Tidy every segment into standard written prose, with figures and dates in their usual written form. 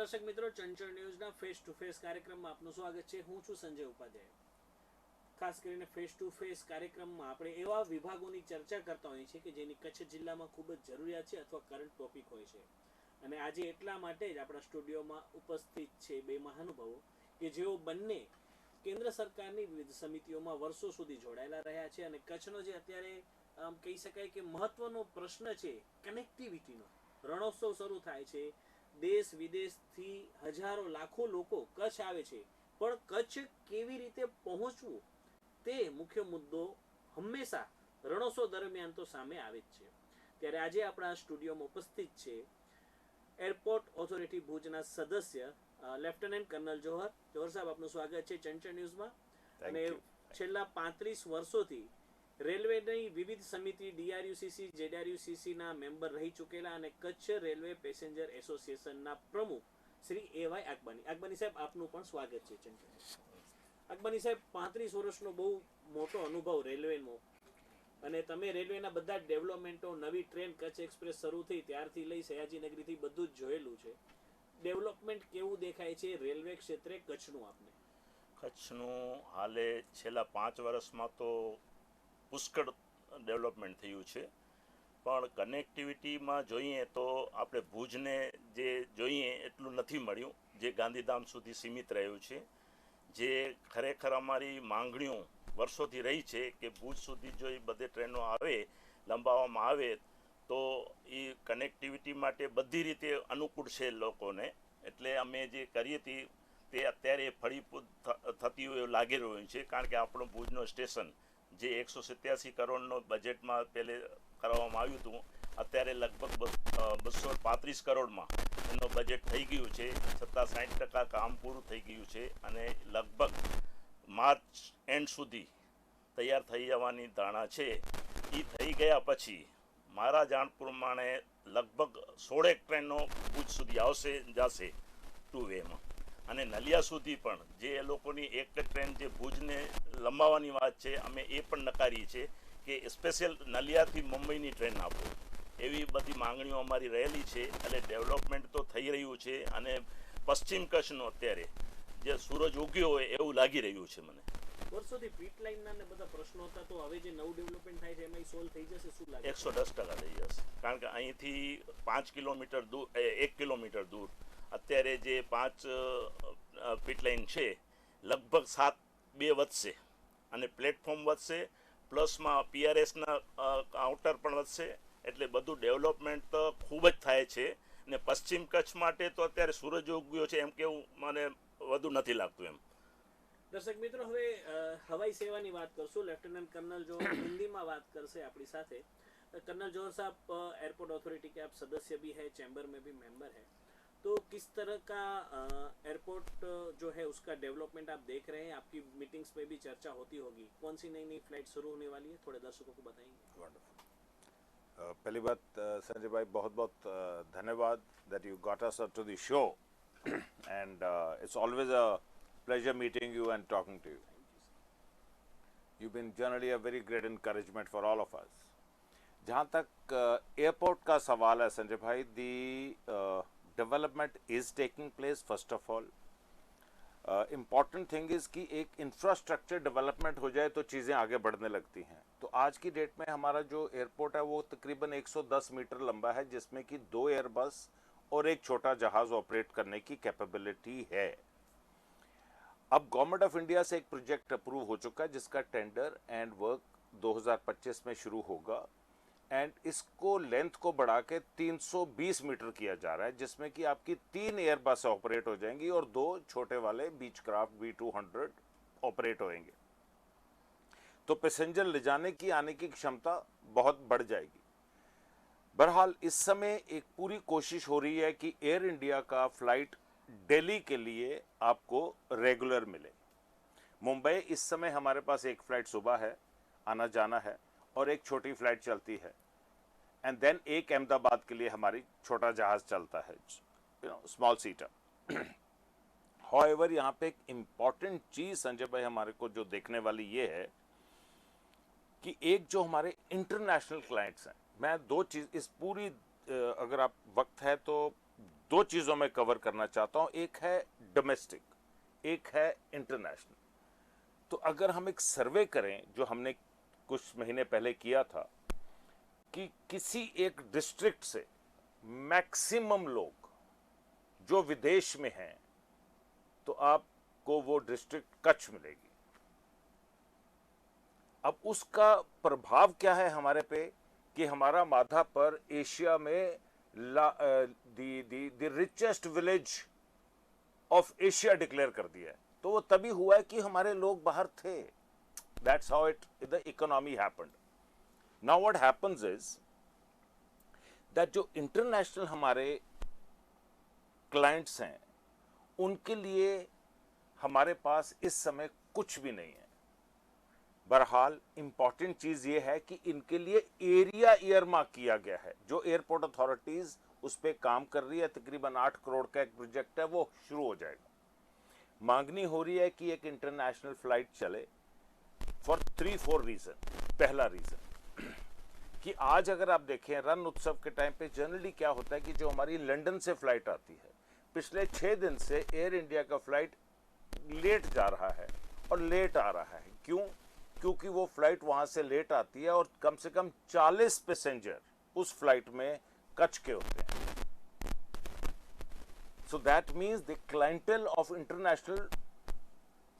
દર્શક મિત્રો, ચંચળ ન્યૂઝના face to face કાર્યક્રમમાં આપનું સ્વાગત છે. હું છું સંજય ઉપાધ્યાય. ખાસ કરીને ફેસ ટુ ફેસ કાર્યક્રમમાં આપણે એવા વિભાગોની ચર્ચા કરતા હોઈએ છીએ કે જેની કચ્છ જિલ્લામાં ખૂબ જ જરૂરિયાત છે અથવા કરંટ ટોપિક હોય છે. અને આજે એટલા માટે જ આપણા સ્ટુડિયોમાં ઉપસ્થિત છે બે મહાનુભાવો કે જેઓ બંને કેન્દ્ર સરકારની વિવિધ સમિતિઓમાં વર્ષો સુધી જોડાયેલા રહ્યા છે. અને કચ્છનો જે અત્યારે કહી શકાય કે મહત્વનો પ્રશ્ન છે કનેક્ટિવિટીનો, રણોત્સવ શરૂ થાય છે, દેશ વિદેશથી હજારો લાખો લોકો કચ્છ આવે છે, પણ કચ્છ કેવી રીતે પહોંચવું તે મુખ્ય મુદ્દો હંમેશા રણોત્સવ દરમિયાન તો સામે આવે જ છે. ત્યારે આજે આપણા સ્ટુડિયોમાં ઉપસ્થિત છે એરપોર્ટ ઓથોરિટી ભુજના સદસ્ય લેફ્ટનન્ટ કર્નલ જોહર. જોહર સાહેબ, આપનું સ્વાગત છે ચંચળ ન્યૂઝમાં. અને છેલ્લા 35 વર્ષોથી રેલવેની વિવિધ સમિતિ ડીઆરયુસીસી જેડઆરયુસીસીના મેમ્બર રહી ચૂકેલા અને કચ્છ રેલવે પેસેન્જર એસોસિએશનના પ્રમુખ શ્રી એવાય અકબાની. અકબાની સાહેબ, આપનું પણ સ્વાગત છે ચંચળ. અકબાની સાહેબ, 35 વર્ષનો બહુ મોટો અનુભવ રેલવેનો, અને તમે રેલવેના બધા જ ડેવલપમેન્ટો, નવી ટ્રેન કચ્છ એક્સપ્રેસ શરૂ થઈ ત્યારથી લઈ સયાજીનગરીથી બધું જ જોયેલું છે. ડેવલપમેન્ટ કેવું દેખાય છે રેલવે ક્ષેત્રે કચ્છનું આપને? કચ્છનું હાલે છેલ્લા 5 વર્ષમાં તો પુષ્કળ ડેવલપમેન્ટ થયું છે, પણ કનેક્ટિવિટીમાં જોઈએ તો આપણે ભુજને જે જોઈએ એટલું નથી મળ્યું, જે ગાંધીધામ સુધી સીમિત રહ્યું છે. જે ખરેખર અમારી માંગણીઓ વર્ષોથી રહી છે કે ભુજ સુધી જો એ બધે ટ્રેનો આવે, લંબાવવામાં આવે તો એ કનેક્ટિવિટી માટે બધી રીતે અનુકૂળ છે લોકોને. એટલે અમે જે કરી હતી તે અત્યારે ફળીભૂત થતી હોય એવું લાગી રહ્યું છે, કારણ કે આપણું ભુજનો સ્ટેશન જે 187 કરોડનો બજેટમાં પહેલે કરવામાં આવ્યું હતું, અત્યારે લગભગ 235 કરોડમાં એનું બજેટ થઈ ગયું છે. છતાં 60% કામ પૂરું થઈ ગયું છે અને લગભગ માર્ચ એન્ડ સુધી તૈયાર થઈ જવાની ધારણા છે. એ થઈ ગયા પછી મારા જાણ પ્રમાણે લગભગ 16 ટ્રેનો ભુજ સુધી આવશે જશે ટુ વેમાં. અને નલિયા સુધી પણ જે એ લોકોની એક ટ્રેન જે ભુજને લંબાવવાની વાત છે, અમે એ પણ નકારી છે કે સ્પેશિયલ નલિયાથી મુંબઈની ટ્રેન આપો. એવી બધી માંગણીઓ અમારી રહેલી છે. એટલે ડેવલપમેન્ટ તો થઈ રહ્યું છે અને પશ્ચિમ કચ્છનો અત્યારે જે સૂરજ ઉગ્યો હોય એવું લાગી રહ્યું છે મને. વર્ષોથી પીટ લાઇનના ને બધા પ્રશ્નો હતા, તો હવે જે નવું ડેવલપમેન્ટ થાય છે એમાં સોલ્વ થઈ જશે શું લાગે? 110% થઈ જશે, કારણ કે અહીંથી 5 કિલોમીટર દૂર 1 કિલોમીટર દૂર અત્યારે જે 5 પીટ લાઇન છે, લગભગ 7-2 વધશે અને પ્લેટફોર્મ વધશે, પ્લસમાં પીઆરએસના કાઉન્ટર પણ વધશે. એટલે બધું ડેવલપમેન્ટ તો ખૂબ જ થાય છે. ને પશ્ચિમ કચ્છ માટે તો અત્યારે સૂરજ ઉગ્યો છે એમ કેવું મને વધુ નથી લાગતું એમ. દર્શક મિત્રો, હવે હવાઈ સેવાની વાત કરશું. લેफ्टिनेंट कर्नल जो हिंदी में बात करसे अपनी साथ है. कर्नल जोहर साहब, एयरपोर्ट अथॉरिटी के आप सदस्य भी है, चैम्बर में भी मेंबर है, तो किस तरह का एयरपोर्ट जो है उसका डेवलपमेंट आप देख रहे हैं? आपकी मीटिंग्स में भी चर्चा होती होगी. कौन सी नई नई फ्लाइट शुरू होने वाली है, थोड़े दर्शकों को बताएंगे? वंडरफुल. पहली बात संजय भाई, बहुत बहुत धन्यवाद that you got us to the show and it's always a pleasure meeting you and talking to you. You've been generally a very great encouragement for all of us. जहाँ तक एयरपोर्ट का सवाल है संजय भाई, the development is taking place first of all. Important thing is कि एक infrastructure development हो जाए तो चीज़ें आगे बढ़ने लगती हैं. तो आज की डेट में हमारा जो एयरपोर्ट है वो तकरीबन 110 मीटर लंबा है, जिसमें कि 2 एयरबस और एक छोटा जहाज़ ऑपरेट करने की कैपेबिलिटी है. अब गवर्नमेंट ऑफ इंडिया से एक प्रोजेक्ट अप्रूव हो चुका है जिसका टेंडर एंड वर्क 2025 में शुरू होगा एंड इसको लेंथ को बढ़ा के 320 मीटर किया जा रहा है, जिसमें कि आपकी 3 एयरबस ऑपरेट हो जाएंगी और 2 छोटे वाले बीच क्राफ्ट B200 ऑपरेट होंगे. तो पैसेंजर ले जाने की आने की क्षमता बहुत बढ़ जाएगी. बहरहाल इस समय एक पूरी कोशिश हो रही है कि एयर इंडिया का फ्लाइट दिल्ली के लिए आपको रेगुलर मिले. मुंबई इस समय हमारे पास एक फ्लाइट सुबह है, आना जाना है, और एक छोटी फ्लाइट चलती है एंड देन एक अहमदाबाद के लिए हमारी छोटा जहाज चलता है, स्मॉल सीटर. हाउएवर यहाँ पे एक इम्पॉर्टेंट चीज संजय भाई हमारे को जो देखने वाली ये है कि एक जो हमारे इंटरनेशनल क्लाइंट्स हैं, मैं 2 चीज इस पूरी अगर आप वक्त है तो दो चीज़ों में कवर करना चाहता हूँ, एक है डोमेस्टिक, एक है इंटरनेशनल। तो अगर हम एक सर्वे करें जो हमने कुछ महीने पहले किया था कि किसी एक डिस्ट्रिक्ट से मैक्सिमम लोग जो विदेश में हैं, तो आपको वो डिस्ट्रिक्ट कच्छ मिलेगी। अब उसका प्रभाव क्या है हमारे पे कि हमारा माधा पर एशिया में the richest village of Asia declare कर दिया है। तो वो तभी हुआ है कि हमारे लोग बाहर थे। That's how it the economy happened. Now what happens is that जो इंटरनेशनल हमारे क्लाइंट्स हैं, उनके लिए हमारे पास इस समय कुछ भी नहीं है। बहरहाल इंपॉर्टेंट चीज ये है कि इनके लिए एरिया ईयरमार्क किया गया है। जो एयरपोर्ट अथॉरिटीज उस पर काम कर रही है, तकरीबन 8 करोड़ का एक प्रोजेक्ट है, वो शुरू हो जाएगा। मांगनी हो रही है कि एक इंटरनेशनल फ्लाइट चले फॉर 3-4 रीजन। पहला रीजन कि आज अगर आप देखें रन उत्सव के टाइम पे जनरली क्या होता है कि जो हमारी लंदन से फ्लाइट आती है, पिछले 6 दिन से एयर इंडिया का फ्लाइट लेट जा रहा है और लेट आ रहा है। क्यों? क्योंकि वो फ्लाइट वहां से लेट आती है और कम से कम 40 पैसेंजर उस फ्लाइट में कच्छ के होते हैं। So that means the clientele of international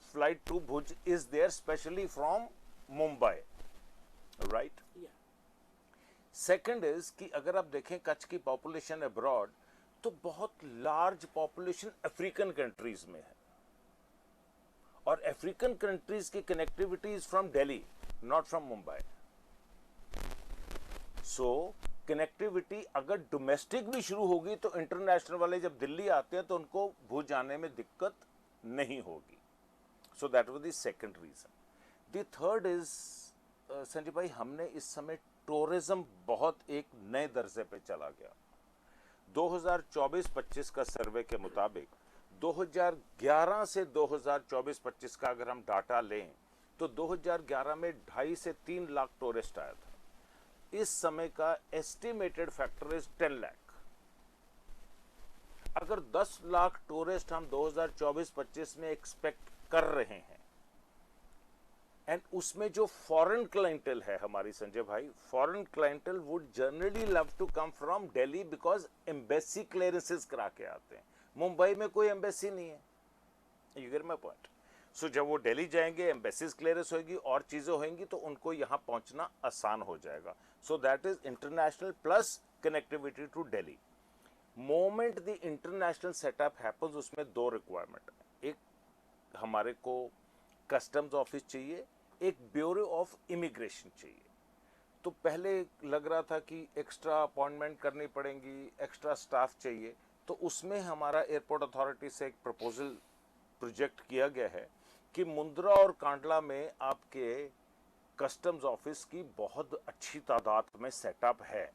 flight to Bhuj is there, especially from Mumbai, right? Yeah. Second is कि अगर आप देखें कच्छ की पॉपुलेशन अब्रॉड, तो बहुत लार्ज पॉपुलेशन अफ्रीकन कंट्रीज में है, और अफ्रीकन कंट्रीज की connectivity is from Delhi, not from Mumbai. So connectivity अगर डोमेस्टिक भी शुरू होगी तो इंटरनेशनल वाले जब दिल्ली आते हैं तो उनको भूज जाने में दिक्कत नहीं होगी। So that was the second reason. The third is Sanjay bhai, हमने इस समय टूरिज्म बहुत एक नए दर्जे पे चला गया। 2024-25 का सर्वे के मुताबिक 2011 से 2024-25 का अगर हम डाटा लें तो 2011 में 2.5 से 3 लाख टूरिस्ट आया था। इस समय का एस्टिमेटेड फैक्टर इज 10 लाख। अगर 10 लाख टूरिस्ट हम 2024-25 में एक्सपेक्ट कर रहे हैं, एंड उसमें जो फॉरेन क्लाइंटल है हमारी Sanjay bhai, foreign clientele would generally love to come from Delhi because embassy clearances करा के आते हैं। मुंबई में कोई एम्बेसी नहीं है, यू गेट माय पॉइंट। सो जब वो दिल्ली जाएंगे, एम्बेसीज क्लियरेंस होगी और चीजें होंगी, तो उनको यहां पहुंचना आसान हो जाएगा। So that is international plus connectivity to Delhi. Moment the international setup happens, उसमें 2 रिक्वायरमेंट है। एक हमारे को कस्टम्स ऑफिस चाहिए, एक ब्यूरो ऑफ इमिग्रेशन चाहिए। तो पहले लग रहा था कि एक्स्ट्रा अपॉइंटमेंट करनी पड़ेगी, एक्स्ट्रा स्टाफ चाहिए, तो उसमें हमारा एयरपोर्ट अथॉरिटी से एक प्रपोजल प्रोजेक्ट किया गया है कि मुंद्रा और कांडला में आपके कस्टम्स ऑफिस की बहुत अच्छी तादाद में सेटअप है।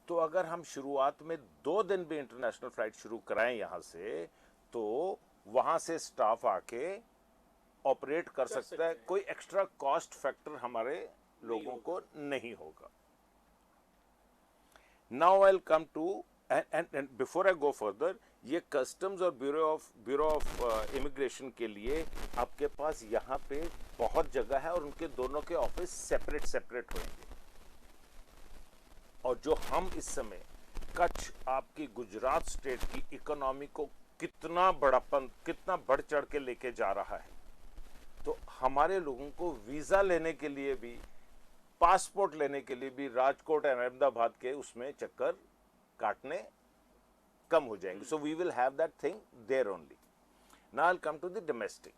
तो अगर हम शुरुआत में 2 दिन भी इंटरनेशनल फ्लाइट शुरू कराएं यहाँ से, तो वहाँ से स्टाफ आके ऑपरेट कर सकता है। कोई एक्स्ट्रा कॉस्ट फैक्टर हमारे लोगों को नहीं होगा। Now I will come to end before I go further, ये कस्टम्स और ब्यूरो ऑफ इमिग्रेशन के लिए आपके पास यहाँ पे बहुत जगह है और उनके दोनों के ऑफिस सेपरेट होंगे। और जो हम इस समय कच्छ आपकी गुजरात स्टेट की इकोनॉमी को कितना बढ़ चढ़ के लेके जा रहा है, तो हमारे लोगों को वीजा लेने के लिए भी, पासपोर्ट लेने के लिए भी राजकोट और अहमदाबाद के उसमें चक्कर काटने कम हो जाएंगे। So we will have that thing there only. Now I will come to the domestic.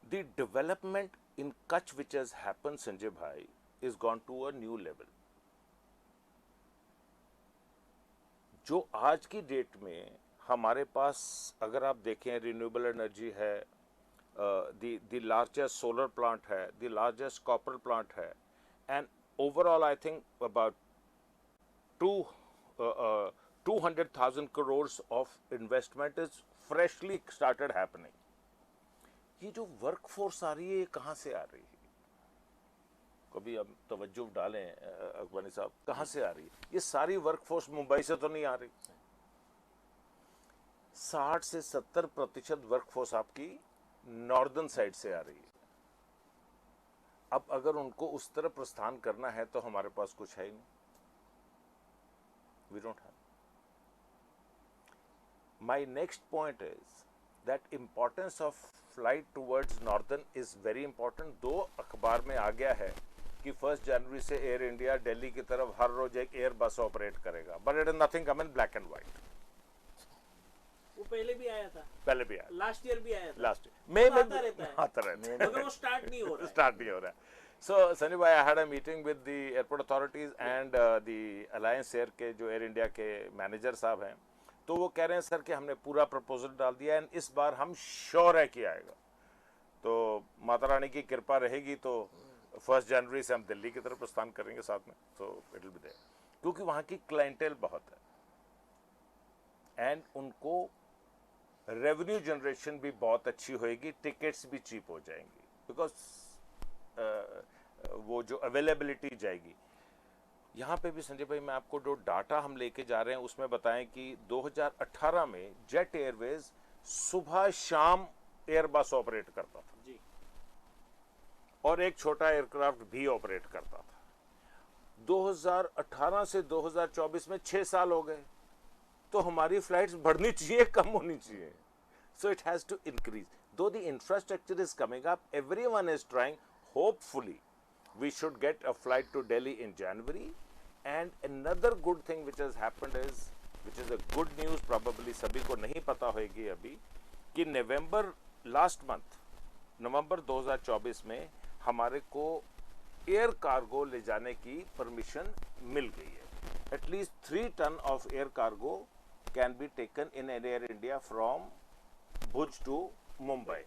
The development in Kutch which has happened, Sanjay bhai, is gone to a new level. जो आज की डेट में हमारे पास अगर आप देखें, रिन्यूएबल एनर्जी है, द लार्जेस्ट सोलर प्लांट है, द लार्जेस्ट कॉपर प्लांट है, and overall I think about 200,000 crores of investment is freshly started happening. ये जो वर्कफोर्स आ रही है, ये कहाँ से आ रही है? कभी हम तवज्जो डालें अकबानी साहब, कहाँ से आ रही है ये सारी वर्कफोर्स? मुंबई से तो नहीं आ रही। 60 से 70% वर्कफोर्स आपकी नॉर्दर्न साइड से आ रही है। अब अगर उनको उस तरफ प्रस्थान करना है तो हमारे पास कुछ है ही नहीं, we don't have. My next point is that importance of flight towards northern is very important. 2 अखबार में आ गया है कि 1 जनवरी से एयर इंडिया दिल्ली की तरफ हर रोज एक एयर बस ऑपरेट करेगा, but it is nothing come in black and white. वो पहले भी आया था, पहले भी आया, लास्ट ईयर भी आया था, लास्ट मई में आता रहता है, आता रहता है, मगर वो स्टार्ट नहीं हो रहा है। स्टार्ट नहीं हो रहा है। सो सनी भाई, I had a meeting with the airport authorities and the alliance air के जो एयर इंडिया के मैनेजर साहब हैं, तो वो कह रहे हैं सर कि हमने पूरा प्रपोजल डाल दिया एंड इस बार हम श्योर है कि आएगा। तो माता रानी की कृपा रहेगी तो 1 जनवरी से हम दिल्ली की तरफ प्रस्थान करेंगे साथ में, तो इट विल बी देयर, क्योंकि वहाँ की क्लाइंटेल बहुत है एंड उनको रेवेन्यू जनरेशन भी बहुत अच्छी होएगी, टिकट्स भी चीप हो जाएंगी, बिकॉज वो जो अवेलेबिलिटी जाएगी। यहाँ पे भी संजय भाई, मैं आपको जो डाटा हम लेके जा रहे हैं उसमें बताएं कि 2018 में जेट एयरवेज सुबह शाम एयरबस ऑपरेट करता था जी, और एक छोटा एयरक्राफ्ट भी ऑपरेट करता था। 2018 से 2024 में 6 साल हो गए, तो हमारी फ्लाइट्स बढ़नी चाहिए, कम होनी चाहिए। So it has to increase, though the infrastructure is coming up, everyone is trying, hopefully we should get a flight to Delhi in January. And another good thing which has happened is, which is a good news, probably सभी को नहीं पता होगी अभी, कि last month नवंबर 2024 में हमारे को एयर कार्गो ले जाने की परमिशन मिल गई है। At least 3 ton of air cargo can be taken in Air India from Bhuj to Mumbai.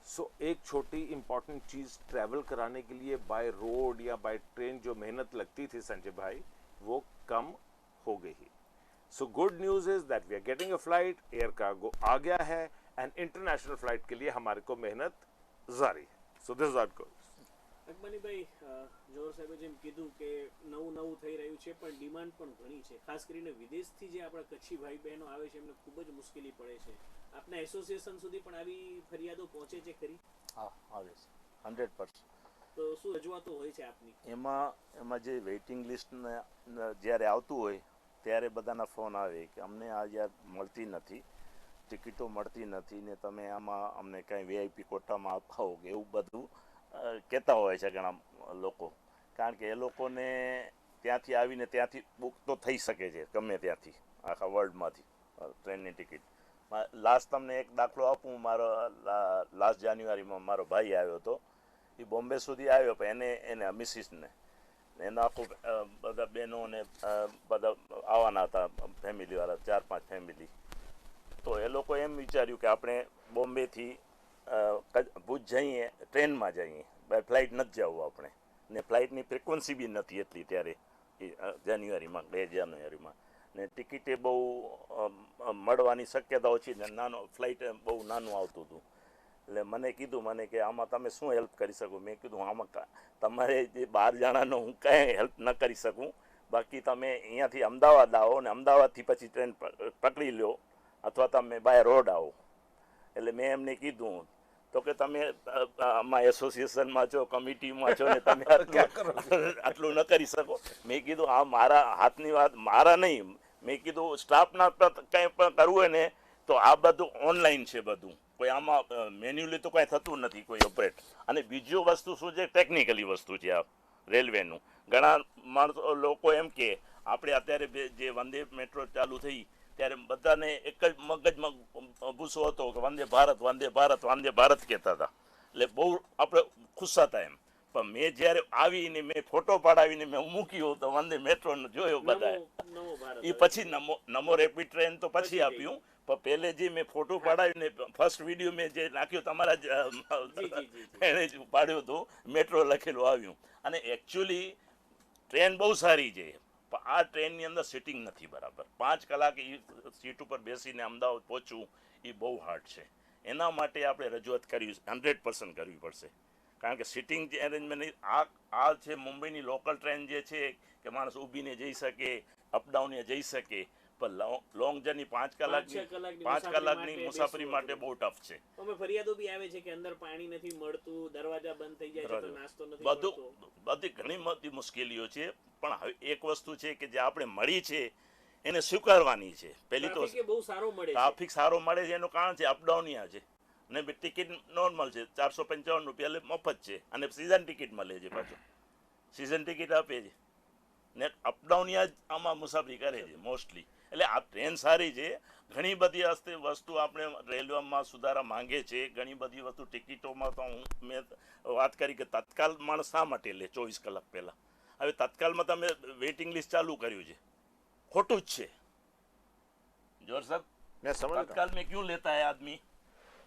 So एक छोटी इंपॉर्टेंट चीज, ट्रैवल कराने के लिए बाय रोड या बाय ट्रेन जो मेहनत लगती थी संजय भाई, वो कम हो गई। So good news is that we are getting a flight, air cargo आ गया है एंड इंटरनेशनल फ्लाइट के लिए हमारे को मेहनत जारी है। So this is good. અકબાનીભાઈ, જોહર સાહેબે જેમ કીધું કે નવું નવું થઈ રહ્યું છે, પણ ડિમાન્ડ પણ ઘણી છે, ખાસ કરીને વિદેશથી જે આપણા કચ્છી ભાઈ બહેનો આવે છે એમને ખૂબ જ મુશ્કેલી પડે છે। આપના એસોસિએશન સુધી પણ આવી ફરિયાદો પહોંચે છે ખરી? હા, આવે છે 100%। તો શું રજૂઆતો હોય છે આપની? એમાં જે વેઇટિંગ લિસ્ટ જ્યારે આવતું હોય ત્યારે બધાના ફોન આવે કે અમને આ યાર મળતી નથી, ટિકિટો મળતી નથી ને તમે આમાં અમને કાંઈ વીઆઈપી કોટામાં અપાવો કે એવું બધું કહેતા હોય છે ઘણા લોકો, કારણ કે એ લોકોને ત્યાંથી આવીને ત્યાંથી બુક તો થઈ શકે છે ગમે ત્યાંથી આખા વર્લ્ડમાંથી ટ્રેનની ટિકિટ। લાસ્ટ તમને એક દાખલો આપું, મારો લાસ્ટ જાન્યુઆરીમાં મારો ભાઈ આવ્યો હતો, એ બોમ્બે સુધી આવ્યો, પણ એને મિસિસને એના આખું બધા બહેનો ને બધા આવવાના હતા ફેમિલીવાળા, 4-5 ફેમિલી। તો એ લોકો એમ વિચાર્યું કે આપણે બોમ્બેથી ભુજ જઈએ, ટ્રેનમાં જઈએ, બાય ફ્લાઇટ નથી જવું આપણે, ને ફ્લાઇટની ફ્રિકવન્સી બી નથી એટલી ત્યારે જાન્યુઆરીમાં, 2 જાન્યુઆરીમાં, ને ટિકિટે બહુ મળવાની શક્યતા ઓછી, ને નાનો ફ્લાઇટ બહુ નાનું આવતું હતું। એટલે મને કીધું કે આમાં તમે શું હેલ્પ કરી શકો? મેં કીધું આમાં તમારે જે 12 જણાનો હું કાંઈ હેલ્પ ન કરી શકું, બાકી તમે અહીંયાથી અમદાવાદ આવો ને અમદાવાદથી પછી ટ્રેન પકડી લો અથવા તમે બાય રોડ આવો। એટલે મેં એમને કીધું તો કે તમે આમાં એસોસિએશનમાં છો, કમિટીમાં છો ને તમે આટલું ન કરી શકો? મેં કીધું આ મારા હાથની વાત, મારા નહીં, મેં કીધું સ્ટાફના કંઈ પણ કરવું હોય ને તો આ બધું ઓનલાઈન છે બધું, કોઈ આમાં મેન્યુઅલી તો કાંઈ થતું નથી કોઈ ઓપરેટ। અને બીજું વસ્તુ શું છે, ટેકનિકલી વસ્તુ છે આ રેલવેનું। ઘણા માણસો લોકો એમ કે આપણે અત્યારે જે વંદે મેટ્રો ચાલુ થઈ ત્યારે બધાને એક જ મગજમાં ભૂસો હતો કે વંદે ભારત વંદે ભારત વંદે ભારત કહેતા હતા, એટલે બહુ આપણે ખુશ હતા એમ। પણ મેં જ્યારે આવીને મેં ફોટો પાડાવીને મેં મૂક્યો તો વંદે મેટ્રોનો જોયો બધાએ, એ પછી નમો રેપિડ ટ્રેન તો પછી આપ્યું, પણ પહેલે જે મેં ફોટો પાડાવીને ફર્સ્ટ વિડીયો મેં જે નાખ્યો તમારા જ એણે જ પાડ્યું હતું, મેટ્રો લખેલું આવ્યું। અને એકચ્યુઅલી ટ્રેન બહુ સારી છે, પણ આ ટ્રેનની અંદર સિટિંગ નથી બરાબર। 5 કલાક એ સીટ ઉપર બેસીને અમદાવાદ પહોંચવું એ બહુ હાર્ડ છે। એના માટે આપણે રજૂઆત કરવી 100% કરવી પડશે કારણ કે સિટિંગ જે અરેન્જમેન્ટ આ છે મુંબઈની લોકલ ટ્રેન જે છે કે માણસ ઊભીને જઈ શકે, અપડાઉને જઈ શકે, પણ લોંગ જર્ની 5 કલાકની 5 કલાકની મુસાફરી માટે બહુ ટફ છે. અમે ફરિયાદો બી આવે છે કે અંદર પાણી નથી મળતું, દરવાજા બંધ થઈ જાય છે, તો નાસ્તો નથી બધું મળતો. બધી ઘણી બધી મુશ્કેલીઓ છે, પણ હવે એક વસ્તુ છે કે જે આપણે મળી છે એને સ્વીકારવાની છે. પહેલી તો ટ્રાફિક બહુ સારો મળે છે. ટ્રાફિક સારો મળે છે એનું કારણ છે અપડાઉનિયા છે, અને ટિકિટ નોર્મલ છે, 455 રૂપિયા એટલે મફત છે, અને સિઝન ટિકિટ મળે છે, પાછું સિઝન ટિકિટ આપે છે ને અપડાઉનિયા જ આમાં મુસાફરી કરે છે મોસ્ટલી. એટલે આ ટ્રેન સારી છે. ઘણી બધી વસ્તુ આપણે રેલવેમાં સુધારા માંગે છે, ઘણી બધી વસ્તુ ટિકિટોમાં તો મેં વાત કરી કે તત્કાલ માણસ શા માટે લે 24 કલાક પહેલાં. હવે તત્કાલમાં તમે વેઇટિંગ લિસ્ટ ચાલુ કર્યું છે, ખોટું જ છે. જોર સાહેબ, मैं समझ रहा हूँ. तत्काल में क्यों लेता है आदमी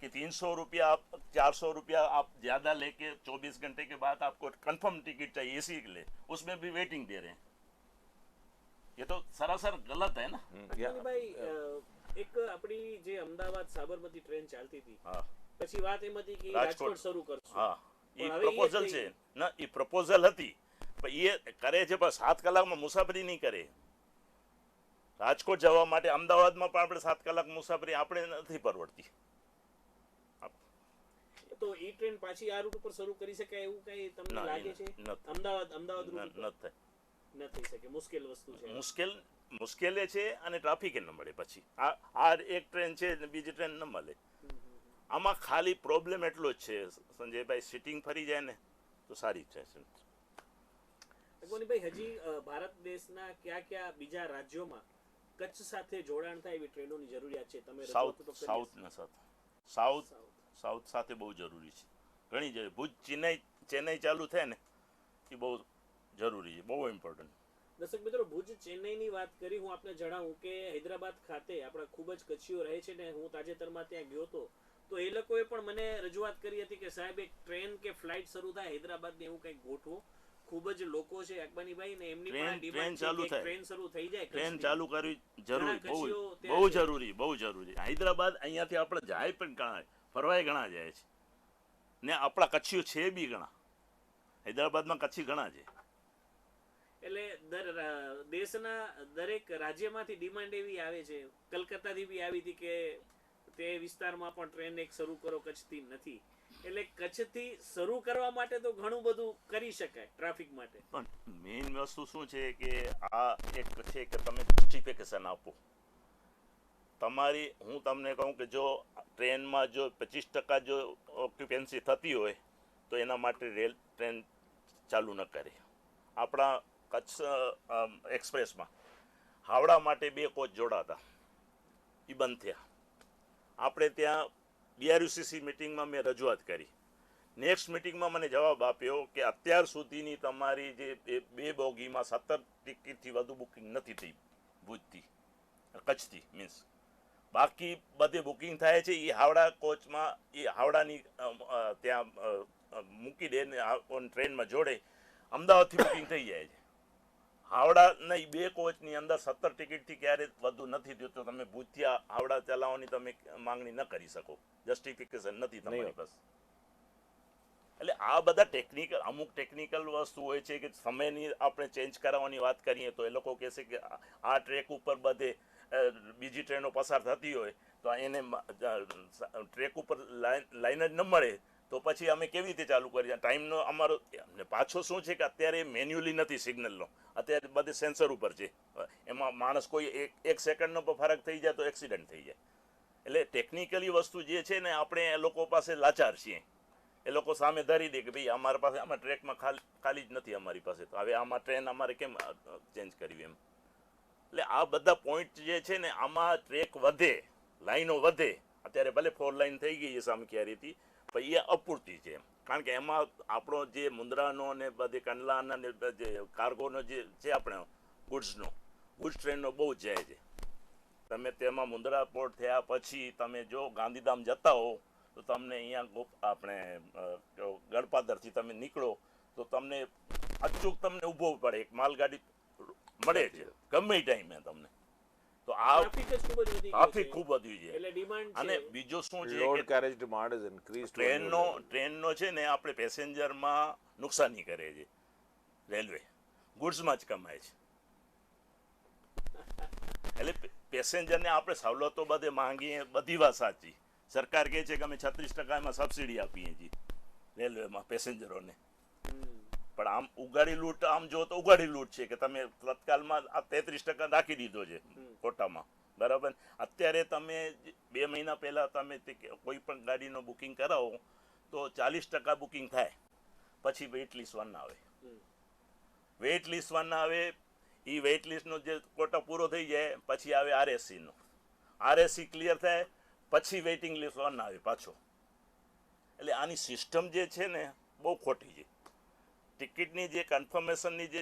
कि 300 रुपया आप 400 रुपया आप ज़्यादा लेके 24 घंटे के बाद आपको कंफर्म टिकट चाहिए एसी के लिए, उसमें भी वेटिंग दे रहे हैं. ये तो सरासर गलत है ना. Yeah. ભાઈ એક આપણી જે અમદાવાદ સાબરમતી ટ્રેન ચાલતી હતી, હા પછી વાત એમ હતી કે રાજકોટ. રાજકોટ શરૂ કરશું. હા, એ પણ હવે એ પ્રપોઝલ થઈ છે ગયું. ના, એ પ્રપોઝલ હતી, પણ એ કરે છે પણ 7 કલાકમાં મુસાફરી નહીં કરે. રાજકોટ જવા માટે અમદાવાદમાં પણ આપણે 7 કલાક મુસાફરી આપણે નથી પરવડતી. તો ઈ ટ્રેન પાછી આ રૂટ ઉપર શરૂ કરી શકાય એવું કઈ તમને ના, લાગે એ છે? નથી. અમદાવાદ રૂટ ન થાય. ન થઈ શકે, મુશ્કેલ વસ્તુ છે. મુશ્કેલે છે, અને ટ્રાફિક ન મળે. પછી આ એક ટ્રેન છે ને બીજી ટ્રેન ન મળે. આમાં ખાલી પ્રોબ્લેમ એટલો જ છે સંજયભાઈ, સિટિંગ ફરી જાય ને તો સારી છે. અગવનીભાઈ, હજી ભારત દેશના કયા બીજા રાજ્યોમાં કચ્છ સાથે જોડાણ થાય એવી ટ્રેનોની જરૂરિયાત છે? તમે રજૂઆત તો કરી હશે. સાઉથ સાથે બહુ જરૂરી છે, ઘણી જરૂરી. ભુજ ચેન્નઈ ચાલુ થાય ને એ બહુ જરૂરી છે, બહુ ઇમ્પોર્ટન્ટ. દર્શક મિત્રો, ભુજ ચેન્નઈની વાત કરી. હું આપને જણાવું કે હૈદરાબાદ ખાતે આપણા ખૂબ જ કચ્છીઓ રહે છે ને હું તાજેતરમાં ત્યાં ગયો હતો, તો એ લોકોએ પણ મને રજૂઆત કરી હતી કે સાહેબ એક ટ્રેન કે ફ્લાઇટ શરૂ થાય હૈદરાબાદની, એવું કંઈક ગોઠવો. ખૂબ જ લોકો છે અકબાનીભાઈ ને એમની પણ ડિમાન્ડ છે કે ટ્રેન શરૂ થઈ જાય. ટ્રેન ચાલુ કરવી જરૂરી, કચ્છીઓ ત્યાં બહુ છે. જરૂરી, બહુ જરૂરી. હૈદરાબાદ અહીંયાથી આપણે જાય પણ ઘણા, ફરવાય ઘણા જાય છે, ને આપણા કચ્છીઓ છે બી ઘણા. હૈદરાબાદમાં કચ્છી ઘણા છે. એટલે દેશના દરેક રાજ્યમાંથી ડિમાન્ડ એવી આવે છે. કલકત્તાથી બી આવી હતી કે તે વિસ્તારમાં પણ ટ્રેન એક શરૂ કરો, કચ્છથી નથી. એટલે કચ્છથી શરૂ કરવા માટે તો ઘણું બધું કરી શકાય ટ્રાફિક માટે. પણ મેઇન વસ્તુ શું છે કે આ એક છે કે તમે જસ્ટિફિકેશન આપો. હું તમને કહું કે જો ટ્રેનમાં જો 25% જો ઓક્યુપેન્સી થતી હોય તો એના માટે ટ્રેન ચાલુ ન કરે. આપણા કચ્છ એક્સપ્રેસમાં હાવડા માટે 2 કોચ જોડાતા, એ બંધ થયા. આપણે ત્યાં BRUCC મિટિંગમાં મેં રજૂઆત કરી. નેક્સ્ટ મિટિંગમાં મને જવાબ આપ્યો કે અત્યાર સુધીની તમારી જે 2 બોગીમાં 17 ટિકિટથી વધુ બુકિંગ નથી થઈ ભુજથી, કચ્છથી મીન્સ. બાકી બધે બુકિંગ થાય છે. એ હાવડા કોચમાં, એ હાવડાની ત્યાં મૂકી દે ને ટ્રેનમાં જોડે, અમદાવાદથી બુકિંગ થઈ જાય છે. હાવડાના 2 કોચની અંદર 17 ટિકિટથી ક્યારે વધુ નથી થયું, તો તમે ભુજથી હાવડા ચલાવવાની તમે માંગણી ન કરી શકો. જસ્ટિફિકેશન નથી તમારી પાસે. એટલે આ બધા અમુક ટેકનિકલ વસ્તુ હોય છે કે સમયની આપણે ચેન્જ કરાવવાની વાત કરીએ તો એ લોકો કહેશે કે આ ટ્રેક ઉપર બધે બીજી ટ્રેનો પસાર થતી હોય તો એને ટ્રેક ઉપર લાઈન જ ન મળે તો પછી અમે કેવી રીતે ચાલુ કરીએ? ટાઈમનો અમારો પાછો શું છે કે અત્યારે મેન્યુઅલી નથી સિગ્નલનો, અત્યારે બધે સેન્સર ઉપર છે. એમાં માણસ કોઈ એક સેકન્ડનો પણ ફરક થઈ જાય તો એક્સિડન્ટ થઈ જાય. એટલે ટેકનિકલી વસ્તુ જે છે ને આપણે એ લોકો પાસે લાચાર છીએ. એ લોકો સામે ધરી દે કે ભાઈ અમારા પાસે આમાં ટ્રેકમાં ખાલી જ નથી અમારી પાસે, તો હવે આમાં ટ્રેન અમારે કેમ ચેન્જ કરવી એમ. એટલે આ બધા પોઈન્ટ જે છે ને આમાં ટ્રેક વધે, લાઈનો વધે. અત્યારે ભલે 4 લાઈન થઈ ગઈ છે સામખિયારીથી, પણ એ અપૂરતી છે. કારણ કે એમાં આપણો જે મુન્દ્રાનો ને બધે કંડલાના ને જે કાર્ગોનો જે છે આપણે ગુડ્સ ટ્રેનનો બહુ જ જાય છે. તમે તેમાં મુન્દ્રા પોર્ટ થયા પછી તમે જો ગાંધીધામ જતા હો તો તમને અહીંયા આપણે ગળપાદરથી તમે નીકળો તો તમને અચૂક તમને ઊભો પડે, એક માલગાડી મળે છે ગમે ટાઈમે તમને. તો આ ટ્રાફિક જ ખૂબ જ વધી ગયો ટ્રાફિક છે. ખૂબ વધ્યું છે. એટલે ડિમાન્ડ અને છે. બીજું શું છે Road કે carriage demand is increased. to a new level. ટ્રેનનો છે ને આપણે પેસેન્જરમાં નુકસાની કરે છે રેલવે, ગુડ્સમાં જ કમાય છે. એટલે પેસેન્જરને આપણે સવલતો બધે માંગીએ, બધી વાત સાચી. સરકાર કહે છે કે અમે 36% એમાં સબસિડી આપીએ છીએ રેલવેમાં પેસેન્જરોને. પણ આમ ઉગાડી લૂંટ, આમ જો તો ઉગાડી લૂંટ છે કે તમે તત્કાલમાં આ 33% રાખી દીધો છે કોટામાં, બરાબર. અત્યારે તમે 2 મહિના પહેલા તમે કોઈ પણ ગાડીનો બુકિંગ કરાવો તો 40% બુકિંગ થાય, પછી વેઇટ લિસ્ટ 1 આવે. વેઇટ લિસ્ટ 1 આવે, એ વેઇટ લિસ્ટનો જે કોટા પૂરો થઈ જાય પછી આવે આરએસસીનો. આરએસસી ક્લિયર થાય પછી વેઇટિંગ લિસ્ટ 1 આવે પાછો. એટલે આની સિસ્ટમ જે છે ને બહુ ખોટી છે. ટિકિટની જે કન્ફર્મેશનની જે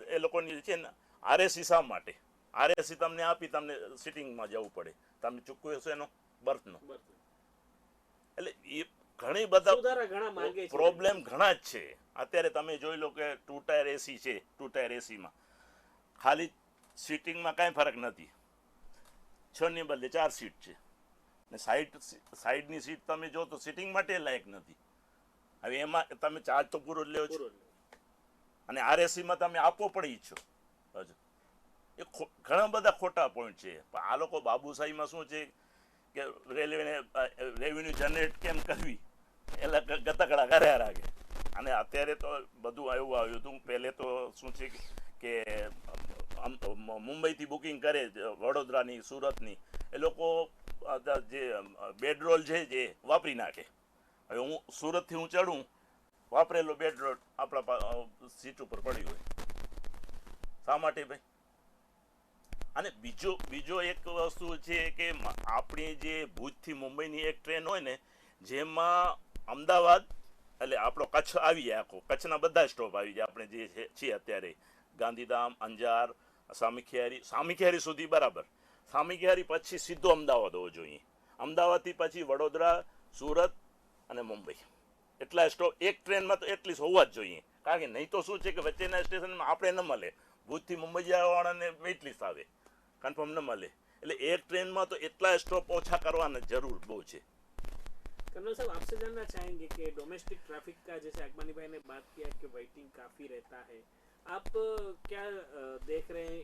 એ લોકોની છે ને, આરએસસી શા માટે? આરએસસી તમને આપી, તમને સિટિંગમાં જવું પડે, તમે ચૂકવ્યો છે એનો બર્થનો. એટલે એ ઘણી બધા સુધારા ઘણા માંગે છે. પ્રોબ્લેમ ઘણા જ છે. અત્યારે તમે જોઈ લો કે 2 ટાયર એસી છે, 2 ટાયર એસીમાં ખાલી સીટિંગમાં કાંઈ ફરક નથી, 6 ની બદલે 4 સીટ છે. ને સાઈડની સીટ તમે જો તો સિટિંગ માટે લાયક નથી. હવે એમાં તમે ચાર્જ તો પૂરો જ લ્યો છો, અને આરએસસીમાં તમે આપવો પડી ઈચ્છો હજુ. એ ઘણા બધા ખોટા પોઈન્ટ છે. પણ આ લોકો બાબુશાહીમાં શું છે કે રેલવેને રેવન્યુ જનરેટ કેમ કરવી એટલે ગતકડા કર્યા રાખે. અને અત્યારે તો બધું એવું આવ્યું હતું. પહેલે તો શું છે કે મુંબઈથી બુકિંગ કરે, વડોદરાની, સુરતની, એ લોકો જે બેડરોલ છે જે વાપરી નાખે. હવે હું સુરતથી હું ચડું, વાપરેલો બેડરોલ આપણા સીટ ઉપર પડ્યું હોય. શા માટે ભાઈ? અને બીજો એક વસ્તુ છે કે આપણી જે ભુજથી મુંબઈની એક ટ્રેન હોય ને, જેમાં અમદાવાદ એટલે આપણો કચ્છ આવી જાય, આખો કચ્છના બધા સ્ટોપ આવી જાય. આપણે જે છીએ અત્યારે ગાંધીધામ, અંજાર, સામીખિયારી સુધી બરાબર. સામીખિયારી પછી સીધો અમદાવાદ હોવો જોઈએ. અમદાવાદથી પછી વડોદરા, સુરત અને મુંબઈ, એટલા સ્ટોપ એક ટ્રેનમાં તો એટલીસ્ટ હોવા જ જોઈએ. કારણ કે નહીં તો શું છે કે વચ્ચેના સ્ટેશનમાં આપણે ન મળે, ભુજથી મુંબઈ જવાવાળાને વેઇટ લિસ્ટ આવે, કન્ફર્મ ન મળે. એટલે એક ટ્રેનમાં તો એટલા स्टॉप ओछा करवाना जरूर बहुत है। कर्नल साहब, आपसे जानना चाहेंगे कि डोमेस्टिक ट्रैफिक का, जैसे अकबानी भाई ने बात किया कि वेटिंग काफ़ी रहता है, आप क्या देख रहे हैं,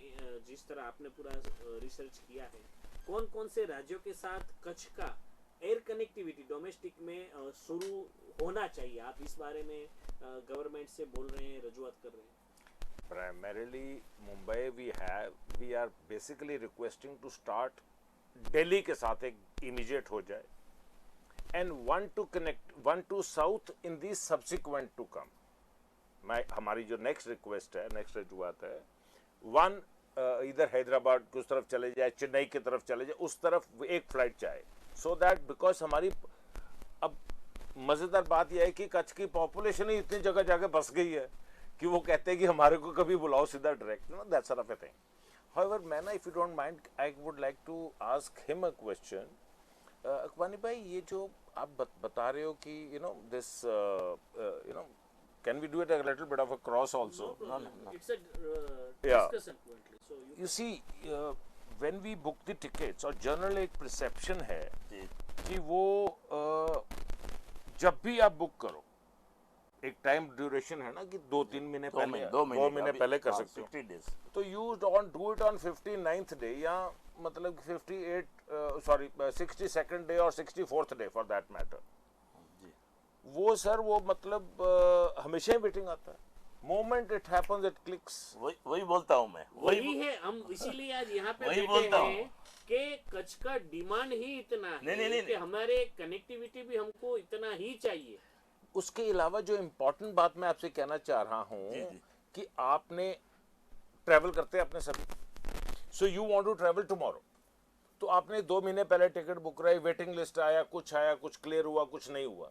जिस तरह आपने पूरा रिसर्च किया है, कौन कौन से राज्यों के साथ कच्छ का एयर कनेक्टिविटी डोमेस्टिक में शुरू होना चाहिए, आप इस बारे में गवर्नमेंट से बोल रहे हैं, रजूआत कर रहे हैं? Primarily Mumbai we are basically requesting to start Delhi के साथ एक immediate हो जाए, and one to south in the subsequent to come. हमारी जो next request है, next रजूआत है, one इधर हैदराबाद की उस तरफ चले जाए, चेन्नई की तरफ चले जाए, उस तरफ एक फ्लाइट जाए, so that because हमारी अब मज़ेदार बात यह है कि कच्छ की पॉपुलेशन ही इतनी जगह जगह बस गई है कि वो कहते हैं कि हमारे को कभी बुलाओ सीधा direct, you know, that sort of a thing. However, Maina, if you don't mind, I would like to ask him a question. अकबानी भाई, ये जो आप बता रहे हो कि this can we do it a little bit of a cross also? No. It's a discussion point. So you see, when we book the tickets, और general एक perception है कि वो जब भी आप बुक करो, एक टाइम ड्यूरेशन है ना कि 2-3 महीने पहले, 2 महीने पहले कर सकते हो, 50 days. तो you don't do it on 59th day या मतलब 62nd डे और 64th day for that matter. वो सर वो मतलब हमेशा ही वेटिंग आता है. Moment it happens it clicks. वही बोलता हूँ मैं. वही है, हम इसीलिए आज यहाँ पे वही बैठे बोलता हैं कि कच्छ का डिमांड ही इतना है नहीं, कि हमारे कनेक्टिविटी भी हमको इतना ही चाहिए. उसके अलावा जो इम्पोर्टेंट बात मैं आपसे कहना चाह रहा हूँ कि आपने ट्रैवल करते हैं अपने सभी, so you want to travel tomorrow, तो आपने 2 महीने पहले टिकट बुक कराई, वेटिंग लिस्ट आया, कुछ क्लियर हुआ, कुछ नहीं हुआ.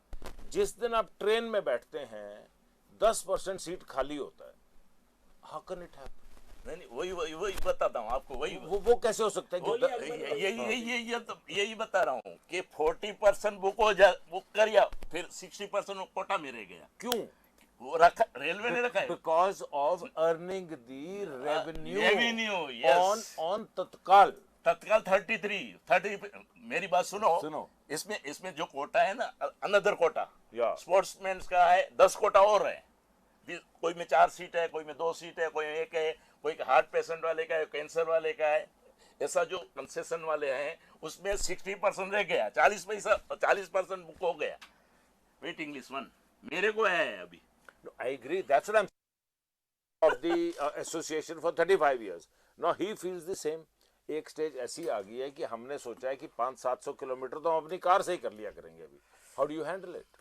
जिस दिन आप ट्रेन में बैठते हैं 10% सीट खाली होता है. How can it happen? नहीं, वही बताता हूँ आपको. वो कैसे हो सकता है? यही बता रहा हूँ कि 40% बुक करिया, फिर 60% कोटा में रह गया. क्यों? वो रखा, रेलवे ने रखा है. Because of earning the revenue yes. On तत्काल. तत्काल 30 मेरी बात सुनो सुनो। इसमें जो कोटा है ना, अनदर कोटा Yeah. स्पोर्ट्समैन का है, 10 कोटा और है। कोई में 4 सीट है, कोई में 2 सीट है, कोई में 1 है, कोई हार्ट पेशेंट वाले का है, कैंसर वाले का है। ऐसा जो कंसेशन वाले हैं उसमें 60% रह गया, 40% बुक हो गया वेटिंग लिस्ट 1 मेरे को है अभी। No, I agree. That's what I'm of the association for 35 years. Now he feels the same. एक स्टेज ऐसी आ गई है कि हमने सोचा है कि 500-700 किलोमीटर तो हम अपनी कार से ही कर लिया करेंगे अभी। How do you handle it?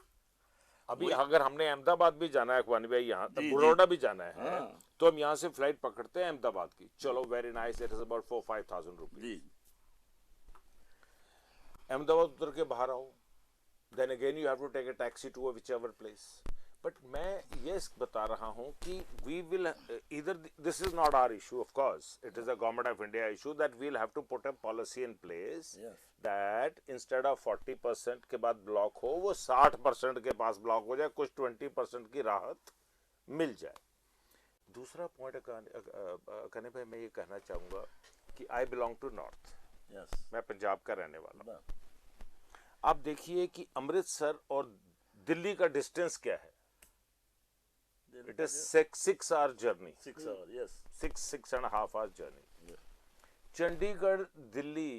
अभी अगर हमने अहमदाबाद भी जाना है अखवानी भाई, यहाँ जी, बड़ौदा भी जाना है, हाँ। तो हम यहाँ से फ्लाइट पकड़ते हैं अहमदाबाद की, चलो very nice, it is about 4-5,000 rupees. जी अहमदाबाद उतर के बाहर आओ, then again you have to take a taxi to a whichever place. But मैं ये बता रहा हूँ कि वी विल इधर, this is not our issue, of course it is a government of India issue, that we'll have to put a policy in place that instead of 40% के बाद block हो, वो 60% के पास ब्लॉक हो जाए, कुछ 20% की राहत मिल जाए। दूसरा पॉइंट कहने पे मैं ये कहना चाहूँगा कि आई बिलोंग टू नॉर्थ, मैं पंजाब का रहने वाला हूँ। आप देखिए कि अमृतसर और दिल्ली का डिस्टेंस क्या है, it is 6 hour journey, 6 hours, yes. 6.5 hours journey. Chandigarh Delhi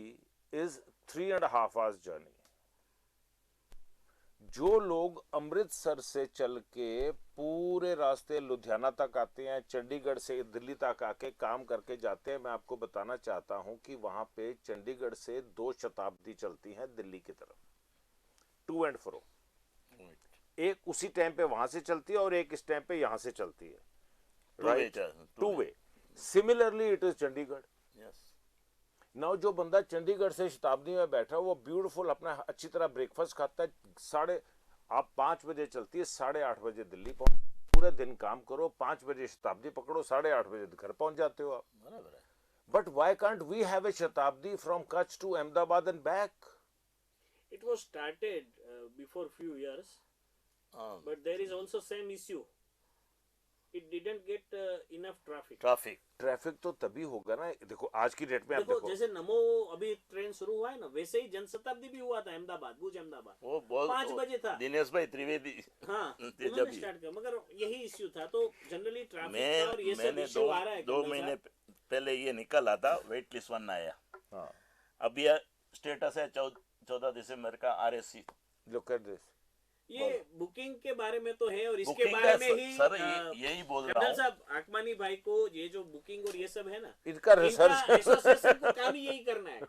is 3.5 hours journey. जो लोग अमृतसर से चल के पूरे रास्ते लुधियाना तक आते हैं, चंडीगढ़ से दिल्ली तक आके काम करके जाते हैं, मैं आपको बताना चाहता हूं कि वहां पे चंडीगढ़ से 2 शताब्दी चलती हैं दिल्ली की तरफ, टू एंड फ्रो। एक उसी टाइम पे वहां से चलती है और एक इस टाइम पे यहां से चलती है, right, two way. Similarly it is Chandigarh. Now जो बंदा चंडीगढ़ से शताब्दी में बैठा, वो ब्यूटीफुल अपना अच्छी तरह ब्रेकफास्ट खाता है, आप 5 बजे चलती है, 8:30 बजे दिल्ली पहुंच, पूरे दिन काम करो, 5 बजे शताब्दी पकड़ो, 8:30 बजे घर पहुंच जाते हो आप। बराबर है। But why can't we have a Shatabdi from Kutch to Ahmedabad and back? It was started before few years, but there is also same issue. It didn't get enough traffic. Traffic तो तभी होगा ना, देखो आज की डेट में आप देखो देखो, जैसे नमो अभी ट्रेन शुरू हुआ है ना, वैसे ही जनशताब्दी भी हुआ था अहमदाबाद, भुज अहमदाबाद, वो बहुत 5 बजे था। दिनेश भाई त्रिवेदी हाँ, जब उन्होंने ही- स्टार्ट किया, मगर यही इश्यू था। तो जनरली ट्रैफिक का और ये सब मैंने इश्यू आ रहा है 2 कन्नल महीने साहब। पहले ये निकल आता, वेट लिस्ट 1 आया। हाँ, अब ये स्टेटस है 14 दिसंबर का RSC। Look at this. ये बुकिंग के बारे में तो है, और इसके बुकिंग बारे का में ही सर यही बोल रहा कन्नल हूँ। साहब आकमानी भाई को ये जो बुकिंग और ये सब है ना, इनका रिसर्च એસોસિએશન को काम ही यही करना है।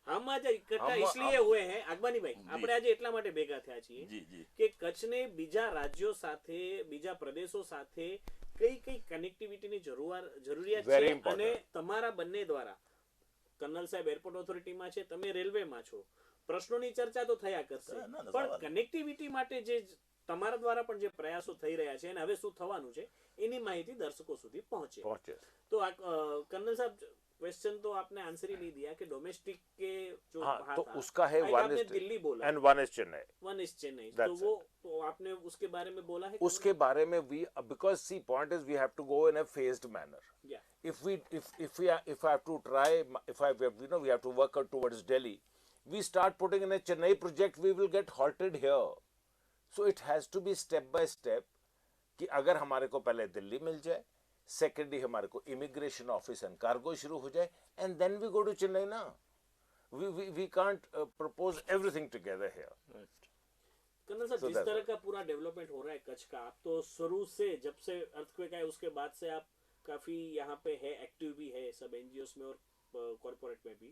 हम आज इकट्ठा हम- इसलिए हुए हैं આકમાની ભાઈ, આપણે આજે એટલા માટે ભેગા થયા છીએ जी जी કે કચ્છને બીજા રાજ્યો સાથે, બીજા પ્રદેશો સાથે કઈ કઈ કનેક્ટિવિટીની જરૂરિયાત Very છે, important. અને તમારા બંને દ્વારા, કર્નલ સાહેબ એરપોર્ટ ઓથોરિટીમાં છે, તમે રેલવેમાં છો, પ્રશ્નોની ચર્ચા તો થયા કરશે, ના, ના, પણ સવાલ. કનેક્ટિવિટી માટે જે તમારા દ્વારા પણ જે પ્રયાસો થઈ રહ્યા છે અને હવે શું થવાનું છે એની માહિતી દર્શકો સુધી પહોંચે। पहुंचे। तो कर्नल साहब क्वेश्चन तो आपने आंसर ही नहीं दिया कि डोमेस्टिक के जो हाँ, कहा तो था, उसका है एक वन आपने इज दिल्ली बोला, and one is Chennai. One is Chennai, तो That's वो तो आपने उसके बारे में बोला है? उसके बारे में we, because see point is we have to go in a phased manner. या if I have to try, if I we have to work out towards Delhi, we start putting in a Chennai project, we will get halted here. So it has to be step by step, कि अगर हमारे को पहले दिल्ली मिल जाए, secondly हमारे को immigration office and cargo शुरू हो जाए, and then we go to Chennai ना। we can't propose everything together here. Colonel साहब, So जिस that's तरह का पूरा डेवलपमेंट हो रहा है कच्छ का, आप तो शुरू से जब से अर्थक्वेक आया उसके बाद से आप काफी यहाँ पे है, एक्टिव भी है सब एनजीओस में और कॉर्पोरेट में भी,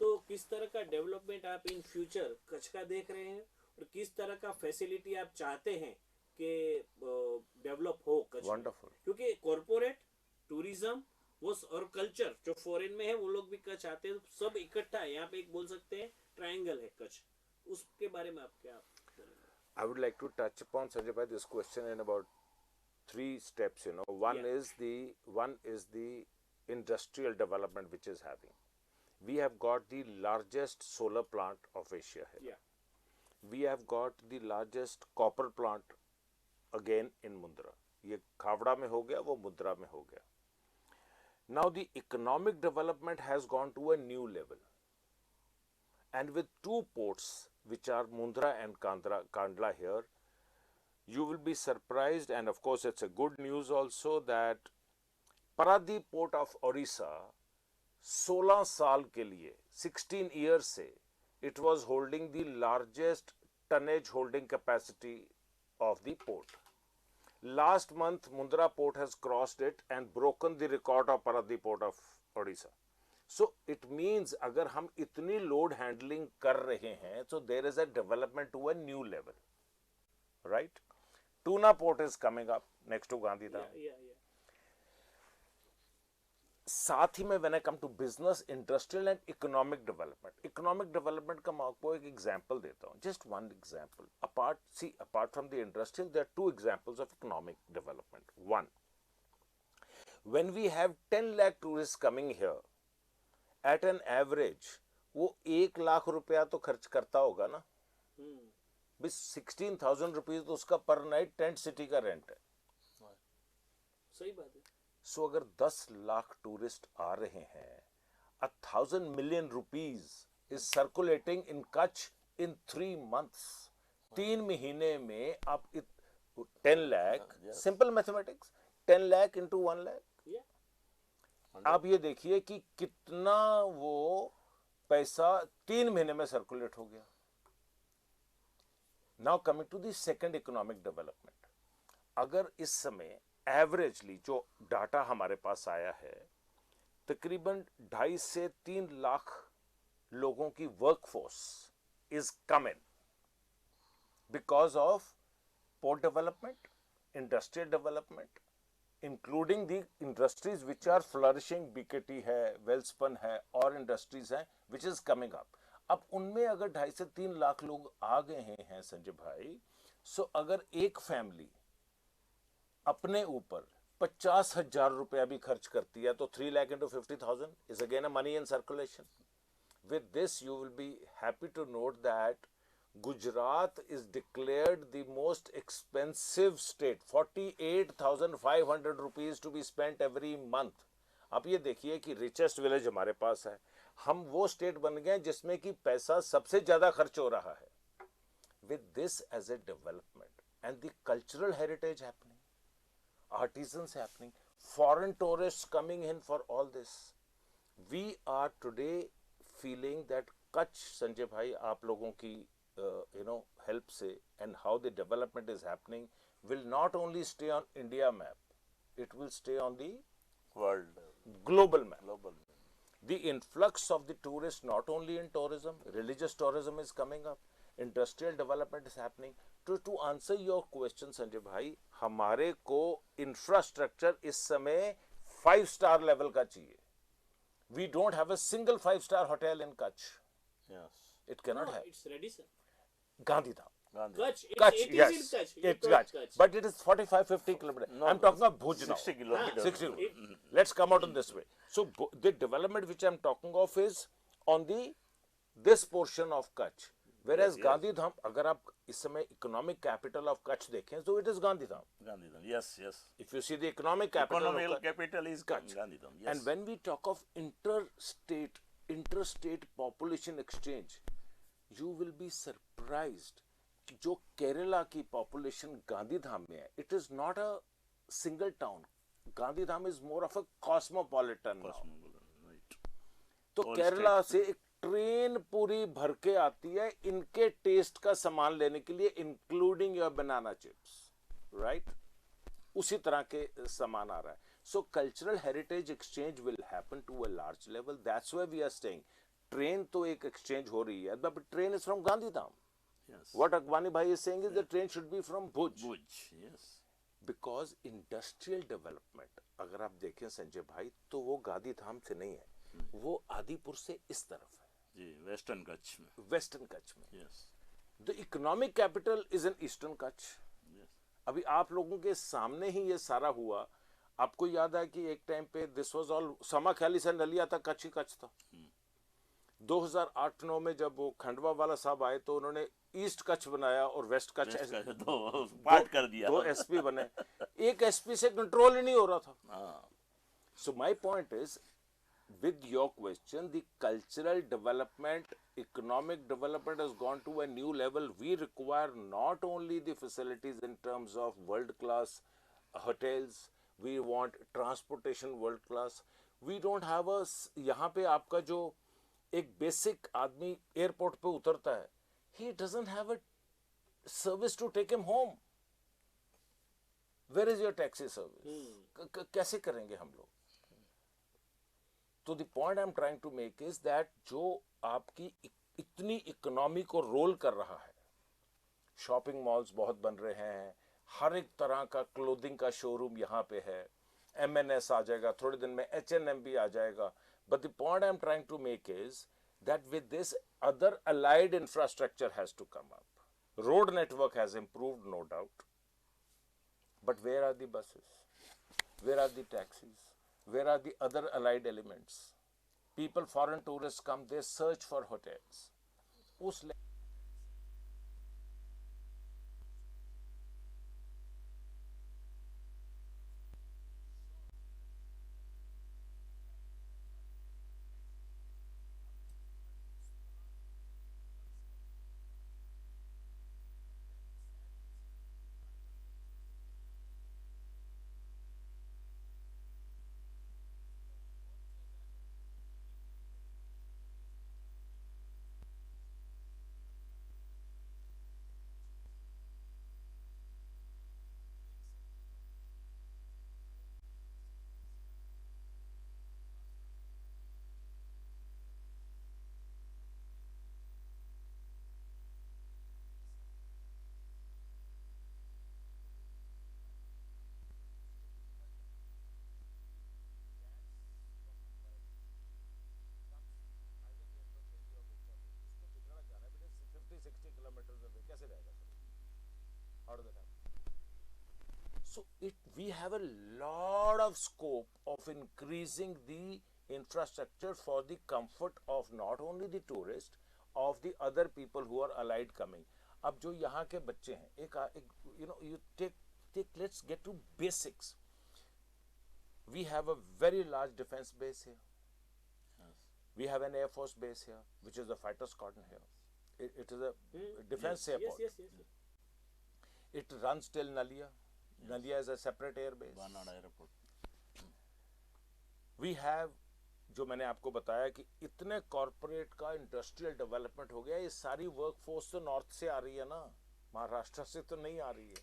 तो किस तरह का डेवलपमेंट आप इन फ्यूचर कच्छ का देख रहे हैं और किस तरह का फैसिलिटी आप चाहते हैं कि डेवलप हो कच्छ में? Wonderful. क्योंकि कॉर्पोरेट, टूरिज्म वो और कल्चर जो फॉरेन में है वो लोग भी कच्छ आते हैं, सब इकट्ठा है यहाँ पे, एक बोल सकते हैं ट्रायंगल है कच्छ। उसके बारे में आप क्या बोलेंगे? I would like to touch upon, Sanjay bhai, this question in about 3 steps. One is the industrial development which is having. We have got the largest solar plant of Asia here. Yeah. We have got the largest copper plant again in Mundra. ये खावड़ा में हो गया, वो मुंद्रा में हो गया. Now the economic development has gone to a new level. And with two ports, which are Mundra and Kandla here, you will be surprised, and of course it's a good news also, that Paradip port of Orissa 16 साल के लिए 16 years से it was holding the largest tonnage holding capacity of the port. Last month Mundra port has crossed it and broken the record of Paradip port of Odisha. So it means अगर हम इतनी load handling कर रहे हैं, so there is a development to a new level, right? Tuna port is coming up next to Gandhidham. Yeah. साथ ही में when I come to business, industrial and economic development का मैं आपको एक example देता हूँ, just one example. Apart from the industrial, there are two examples of economic development. One, when we have 10 lakh tourists coming here, at an average, वो 1 लाख रुपया तो खर्च करता होगा ना, 16,000 rupees तो उसका per night tent city का rent है. सही बात है. सो अगर 10 लाख टूरिस्ट आ रहे हैं, 1,000 million rupees is circulating in Kutch in 3 months. 3 महीने में आप 10 lakh, simple mathematics, 10 lakh into 1 lakh. आप ये देखिए कि कितना वो पैसा 3 महीने में सर्कुलेट हो गया. Now coming to the second economic development. अगर इस समय एवरेजली जो डाटा हमारे पास आया है, तकरीबन 2.5 से 3 लाख लोगों की workforce is coming because of port development, industrial development, including the industries which are flourishing. BKT है, वेल्सपन है और इंडस्ट्रीज हैं विच इज कमिंग अप. अब उनमें अगर 2.5 से 3 लाख लोग आ गए हैं संजय भाई, सो अगर एक फैमिली अपने ऊपर 50,000 रुपया भी खर्च करती है, तो 3 lakh into 50,000 is again a money in circulation. With this, you will be happy to note that Gujarat is declared the most expensive state. 48,500 rupees to be spent every month. अब ये देखिए कि richest village हमारे पास है, हम वो state बन गए जिसमें कि पैसा सबसे ज्यादा खर्च हो रहा है. With this as a development and the cultural heritage happening, artisans happening, foreign tourists coming in for all this, we are today feeling that Kutch, Sanjay bhai, आप लोगों की help से and how the development is happening will not only stay on India map, it will stay on the world global map. The influx of the tourists, not only in tourism, religious tourism is coming up, industrial development is happening. To answer your question Sanjay भाई, हमारे को infrastructure इस समय 5-star level का चाहिए. We don't have a single 5-star hotel in Kutch. yes It cannot No, have. it's ready, sir. Gandhidham. Kutch, Kutch, it yes. is in Kutch. It's You told Kutch. But it is 45-50 kilometers. No, I'm talking of Bhuj now. 60 kilometers 60. Let's come out in this way. So the development which I'm talking of is on this portion of Kutch. Whereas Yes. Gandhidham, अगर आप इस समय economic capital of Kutch देखें, so it is Gandhidham. Gandhidham, yes If you see the economic capital of economic Kutch, capital is Kutch. Gandhidham, yes. And when we talk of interstate population exchange, you will be surprised. जो केरला की population Gandhidham में है, it is not a single town. Gandhidham is more of a cosmopolitan now. right. तो All Kerala से एक train पूरी भर के आती है इनके टेस्ट का सामान लेने के लिए, including your banana chips, right? उसी तरह के सामान आ रहा है. So cultural heritage exchange will happen to a large level. That's why we are saying train तो एक एक्सचेंज हो रही है, but train is from Gandhidham. Yes. What Akwani bhai is saying is the train should be from Bhuj. Bhuj, yes. Because industrial development, अगर आप देखें संजय भाई, तो वो गांधीधाम से नहीं है, वो आदिपुर से इस तरफ है, जी, वेस्टर्न कच्छ में. वेस्टर्न कच्छ में. Yes. The economic capital is in eastern Kutch. Yes. अभी आप लोगों के सामने ही ये सारा हुआ. आपको याद है कि एक टाइम पे दिस वाज ऑल समाख्याली से नलिया था, कच्छ ही कच्छ था. 2008-9 में जब वो खंडवा वाला साहब आए तो उन्होंने ईस्ट कच्छ बनाया और वेस्ट कच्छ दो पार्ट कर दिया. 2 एसपी बने. एक एसपी से कंट्रोल ही नहीं हो रहा था. हाँ. So my point is, with your question, the cultural development, economic development has gone to a new level. We require not only the facilities in terms of world class hotels, we want transportation world class. We don't have a यहाँ पे आपका जो एक basic आदमी airport पे उतरता है, he doesn't have a service to take him home. Where is your taxi service? कैसे करेंगे हम लोग? तो the point I am trying to make is that जो आपकी इतनी इकोनॉमी को रोल कर रहा है, शॉपिंग मॉल्स बहुत बन रहे हैं, हर एक तरह का क्लोथिंग का शोरूम यहाँ पे है, MNS आ जाएगा, थोड़े दिन में H&M भी आ जाएगा. But the point I am trying to make is that with this other allied infrastructure has to come up. Road network has improved, no doubt, but where are the buses, where are the taxis, where are the other allied elements? People, foreign tourists come, they search for hotels. उस So we have a lot of scope of increasing the infrastructure for the comfort of not only the tourist, of the other people who are allied coming. अब जो यहाँ के बच्चे हैं, you take let's get to basics. We have a very large defense base here. Yes. We have an Air Force base here, which is the fighter squadron here. It is a defense airport. Yes. It runs till Nalia. Yes. Nalia is a separate air base. Banana airport. We have, जो मैंने आपको बताया कि इतने corporate का industrial development हो गया, ये सारी वर्कफोर्स तो नॉर्थ से आ रही है ना, महाराष्ट्र से तो नहीं आ रही है.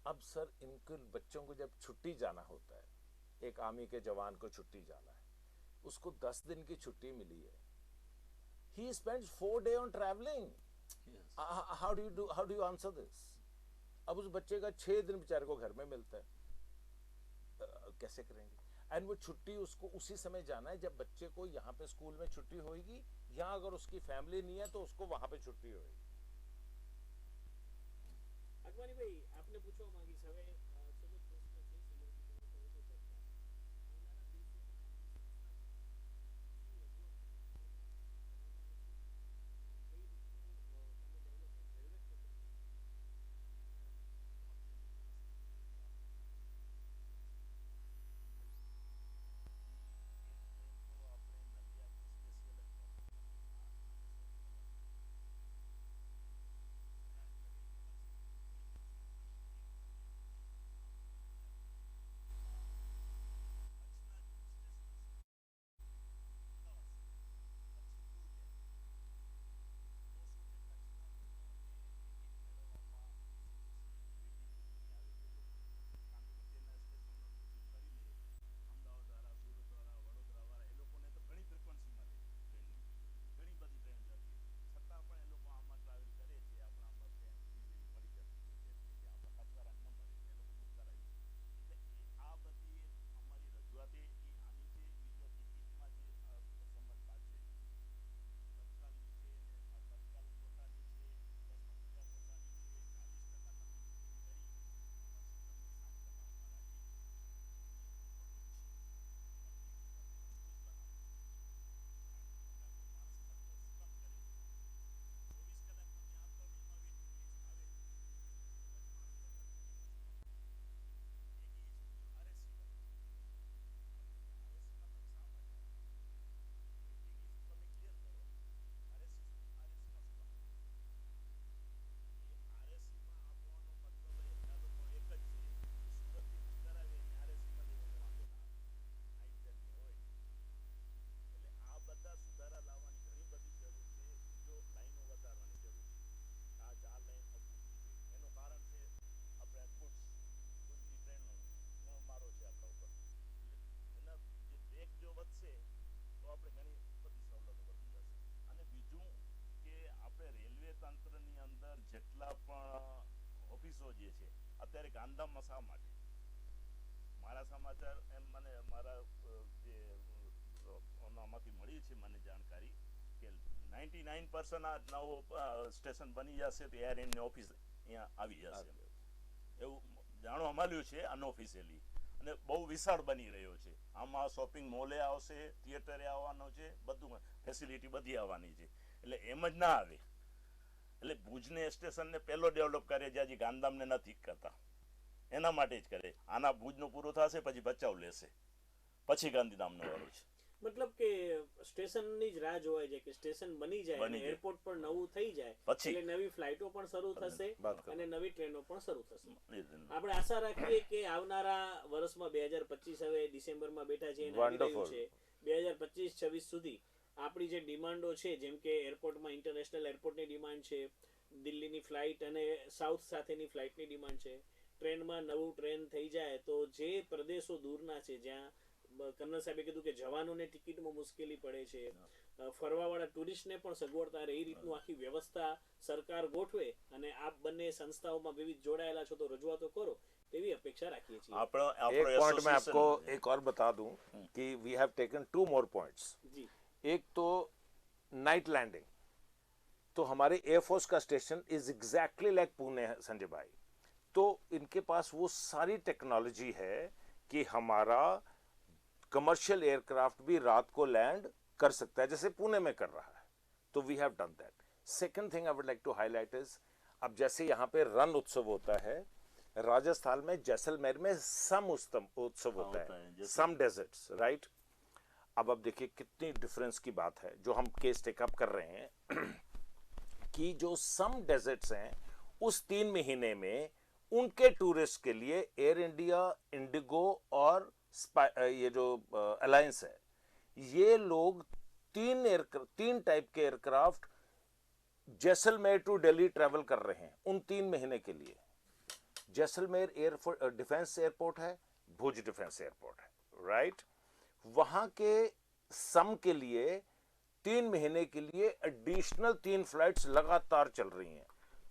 अब सर इनके बच्चों को जब छुट्टी जाना होता है, एक आर्मी के जवान को छुट्टी जाना है, उसको 10 दिन की छुट्टी मिली है. He spends 4 days on traveling. Yes. How do you answer this? अब उस बच्चे का 6 दिन बेचारे को घर में मिलता है, कैसे करेंगे? एंड वो छुट्टी उसको उसी समय जाना है जब बच्चे को यहाँ पे स्कूल में छुट्टी होगी, यहाँ अगर उसकी फैमिली नहीं है तो उसको वहां पे छुट्टी होगी. અગવાની ભાઈ આપને પૂછવા માંગીશ હવે છેલ્લો પ્રશ્ન છે સિલેક્ટ કરો તો ચર્ચા આવનારા દિવસોમાં કઈ રીતનું તમે ડેવલપમેન્ટ રેલવે ક્ષેત્રે જેટલા પણ ઓફિસો જે છે અત્યારે ગાંધીધામમાં શા માટે મારા સમાચાર એમ મને મારા જે આમાંથી મળી છે મને જાણકારી કે 99% આ નવો સ્ટેશન બની જશે તો એર ઇન્ડિયાની ઓફિસ અહીંયા આવી જશે એવું જાણવા મળ્યું છે અનઓફિશિયલી અને બહુ વિશાળ બની રહ્યો છે આમાં શોપિંગ મોલે આવશે થિયેટરે આવવાનો છે બધું ફેસિલિટી બધી આવવાની છે એટલે એમ જ ના આવે એટલે ભુજને સ્ટેશનને પહેલો ડેવલપ કરે જે હજી ગાંધીધામને નથી કરતા એના માટે જ કરે આના ભુજનું પૂરું થશે પછી ભચાઉ લેશે પછી ગાંધીધામનો વારો છે મતલબ કે સ્ટેશનની જ રાહ જોવાય છે કે સ્ટેશન બની જાય અને એરપોર્ટ પણ નવું થઈ જાય પછી એટલે નવી ફ્લાઇટો પણ શરૂ થશે અને નવી ટ્રેનો પણ શરૂ થશે આપણે આપણે આશા રાખીએ કે આવનારા વર્ષમાં 2025 હવે ડિસેમ્બરમાં બેઠા છે અને આવી રહ્યું છે 2025-26 સુધી આપણી જે ડિમાન્ડો છે જેમ કે એરપોર્ટમાં ઇન્ટરનેશનલ એરપોર્ટની ડિમાન્ડ છે દિલ્હીની ફ્લાઇટ અને સાઉથ સાથેની ફ્લાઇટની ડિમાન્ડ છે ટ્રેનમાં નવું ટ્રેન થઈ જાય તો જે પ્રદેશો દૂરના છે જ્યાં કર્નલ સાહેબે કીધું કે જવાનોને ટિકિટમાં મુશ્કેલી પડે છે ફરવાવાળા ટુરિસ્ટને પણ સગવડતા રહે એ રીતનું આખી વ્યવસ્થા સરકાર ગોઠવે અને આપ બંને સંસ્થાઓમાં વિવિધ જોડાયેલા છો તો રજૂઆતો કરો તેવી અપેક્ષા રાખીએ છીએ एक पॉइंट मैं आपको एक और बता दूं कि we have taken 2 more points. જી एक तो नाइट लैंडिंग तो हमारे एयरफोर्स का station is exactly like Pune है संजय भाई तो इनके पास वो सारी टेक्नोलॉजी है कि हमारा कमर्शियल एयरक्राफ्ट भी रात को लैंड कर सकता है जैसे पुणे में कर रहा है तो we have done that second thing I would like to highlight is अब जैसे यहाँ पे रन उत्सव होता है राजस्थान में जैसलमेर में सम उत्सव होता है सम डेजर्ट्स राइट अब देखिए कितनी डिफरेंस की बात है जो हम केस टेकअप कर रहे हैं कि जो सम डेजर्ट्स हैं उस 3 महीने में उनके टूरिस्ट के लिए एयर इंडिया इंडिगो और ये जो अलायंस है ये लोग 3 टाइप के aircraft Jaisalmer to Delhi travel कर रहे हैं उन 3 महीने के लिए जैसलमेर डिफेंस एयरपोर्ट है भुज डिफेंस एयरपोर्ट है राइट वहां के सम के लिए 3 महीने के लिए एडिशनल 3 फ्लाइट्स लगातार चल रही हैं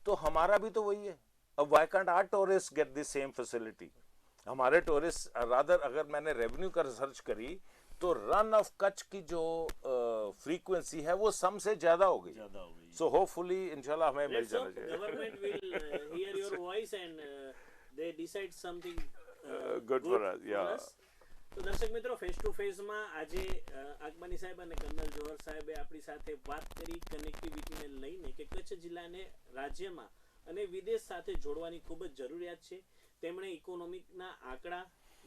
तो हमारा भी तो वही है अब why can't our tourist get the same facility हमारे टूरिस्ट रादर अगर मैंने रेवेन्यू का रिसर्च करी तो रन ऑफ कच्छ की जो फ्रीक्वेंसी है वो सम से ज्यादा हो गई सो होपफुली इंशाल्लाह हमें मिल जाना चाहिए government will hear your voice and they decide something good for us या તો દર્શક મિત્રો ફેસ ટુ ફેસમાં આજે આગબાની સાહેબ અને કર્નલ જોહર સાહેબે આપણી સાથે વાત કરી કનેક્ટિવિટીને લઈને કે કચ્છ જિલ્લાને રાજ્યમાં અને વિદેશ સાથે જોડવાની ખૂબ જ જરૂરિયાત છે તેમણે ઇકોનોમિકના આંકડા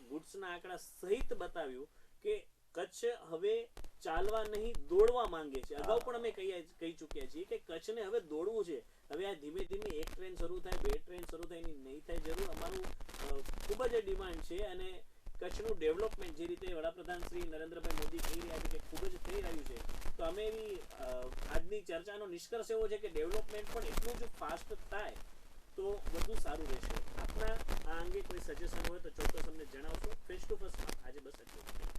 ગુડ્સના આંકડા સહિત બતાવ્યું કે કચ્છ હવે ચાલવા નહીં દોડવા માંગે છે અગાઉ પણ અમે કહી ચૂક્યા છીએ કે કચ્છને હવે દોડવું છે હવે આ ધીમે ધીમે એક ટ્રેન શરૂ થાય 2 ટ્રેન શરૂ થાય એની નહીં થાય જરૂર અમારું ખૂબ જ ડિમાન્ડ છે અને કચ્છનું ડેવલપમેન્ટ જે રીતે વડાપ્રધાન શ્રી નરેન્દ્રભાઈ મોદી કહી રહ્યા છે કે ખૂબ જ થઈ રહ્યું છે તો અમે એવી આજની ચર્ચાનો નિષ્કર્ષ એવો છે કે ડેવલપમેન્ટ પણ એટલું જ ફાસ્ટ થાય તો વધુ સારું રહેશે આપના આ અંગે કોઈ સજેશન હોય તો ચોક્કસ અમને જણાવશો ફેસ ટુ ફેસમાં આજે બસ એટલું